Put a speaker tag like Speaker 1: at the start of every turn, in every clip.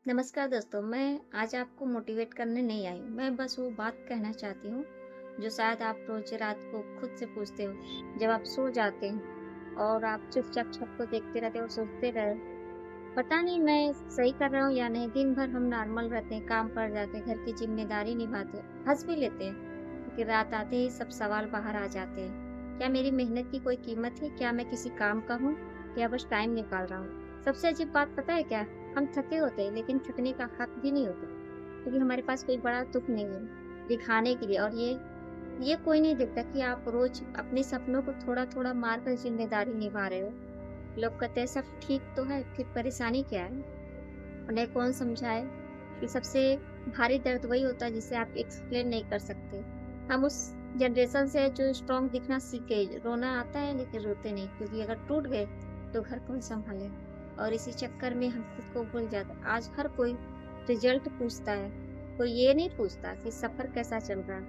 Speaker 1: नमस्कार दोस्तों, मैं आज आपको मोटिवेट करने नहीं आई हूँ। मैं बस वो बात कहना चाहती हूँ, जो शायद आप रोज़ रात को खुद से पूछते हो। जब आप सो जाते हैं और आप चुपचाप छत को देखते रहते हो और सोचते रहे, पता नहीं मैं सही कर रहा हूँ या नहीं। दिन भर हम नॉर्मल रहते हैं, काम पर जाते हैं, घर की ज़िम्मेदारी निभाते हैं, हँस भी लेते हैं। लेकिन रात आते ही सब सवाल बाहर आ जाते हैं। क्या मेरी मेहनत की कोई कीमत है? क्या मैं किसी काम का हूँ या बस टाइम निकाल रहा हूँ? सबसे अजीब बात पता है क्या? हम थके होते हैं, लेकिन थकने का हक भी नहीं होता, क्योंकि हमारे पास कोई बड़ा दुःख नहीं है दिखाने के लिए। और ये कोई नहीं देखता कि आप रोज़ अपने सपनों को थोड़ा-थोड़ा मार कर ज़िम्मेदारी निभा रहे हो। लोग कहते हैं सब ठीक तो है, फिर परेशानी क्या है? उन्हें कौन समझाए कि सबसे भारी दर्द वही होता है जिसे आप एक्सप्लेन नहीं कर सकते। हम उस जनरेशन से हैं जो स्ट्रॉन्ग दिखना सीख गए। रोना आता है लेकिन रोते नहीं, क्योंकि अगर टूट गए तो घर कौन सँभाले? और इसी चक्कर में हम खुद को भूल जाते हैं। आज हर कोई रिजल्ट पूछता है, कोई ये नहीं पूछता कि सफ़र कैसा चल रहा है।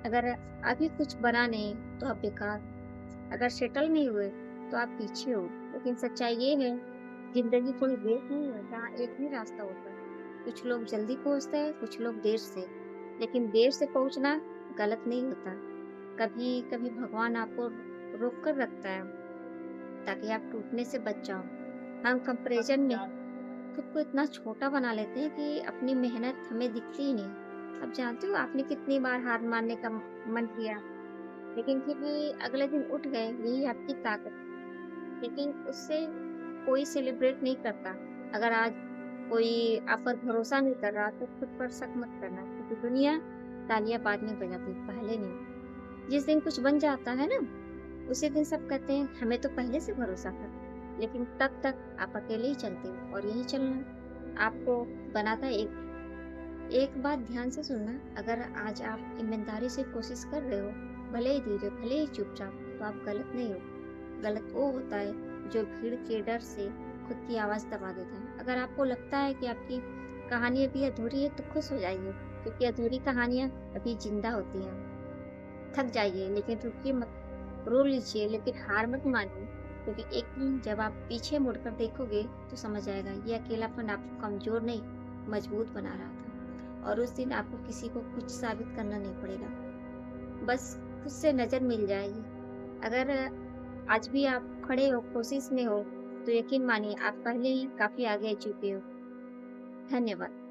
Speaker 1: अगर अभी कुछ बना नहीं तो आप बेकार, अगर सेटल नहीं हुए तो आप पीछे हो। लेकिन सच्चाई ये है, ज़िंदगी कोई रेस नहीं है जहाँ एक ही रास्ता होता है। कुछ लोग जल्दी पहुँचते हैं, कुछ लोग देर से। लेकिन देर से पहुँचना गलत नहीं होता। कभी-कभी भगवान आपको रोक कर रखता है, ताकि आप टूटने से बच जाओ। हम कंपैरिज़न में खुद को इतना छोटा बना लेते हैं कि अपनी मेहनत हमें दिखती ही नहीं। अब जानते हो आपने कितनी बार हार मानने का मन किया, लेकिन फिर भी अगले दिन उठ गए, यही आपकी ताकत है। लेकिन उससे कोई सेलिब्रेट नहीं करता। अगर आज कोई आप पर भरोसा नहीं कर रहा, तो खुद पर शक मत करना, क्योंकि दुनिया तालियाँ बाद में बजाती है, पहले नहीं। जिस दिन कुछ बन जाता है ना, उसी दिन सब कहते हैं हमें तो पहले से भरोसा था। लेकिन तब तक आप अकेले ही चलते हो, और यही चलना आपको बनाता है एक। एक बात ध्यान से सुनना, अगर आज आप ईमानदारी से कोशिश कर रहे हो, भले ही धीरे, भले ही चुपचाप, तो आप गलत नहीं हो। गलत वो होता है जो भीड़ के डर से खुद की आवाज़ दबा देता है। अगर आपको लगता है कि आपकी कहानी अभी अधूरी है, तो खुश हो जाइए, क्योंकि अधूरी कहानियाँ अभी ज़िंदा होती हैं। थक जाइए लेकिन रुकिए मत, रो लीजिए लेकिन हार मत मानिए, क्योंकि एक दिन जब आप पीछे मुड़कर देखोगे तो समझ आएगा ये अकेलापन आपको कमज़ोर नहीं, मजबूत बना रहा था। और उस दिन आपको किसी को कुछ साबित करना नहीं पड़ेगा, बस खुद से नज़र मिल जाएगी। अगर आज भी आप खड़े हो, कोशिश में हो, तो यकीन मानिए आप पहले ही काफ़ी आगे चुके हो। धन्यवाद।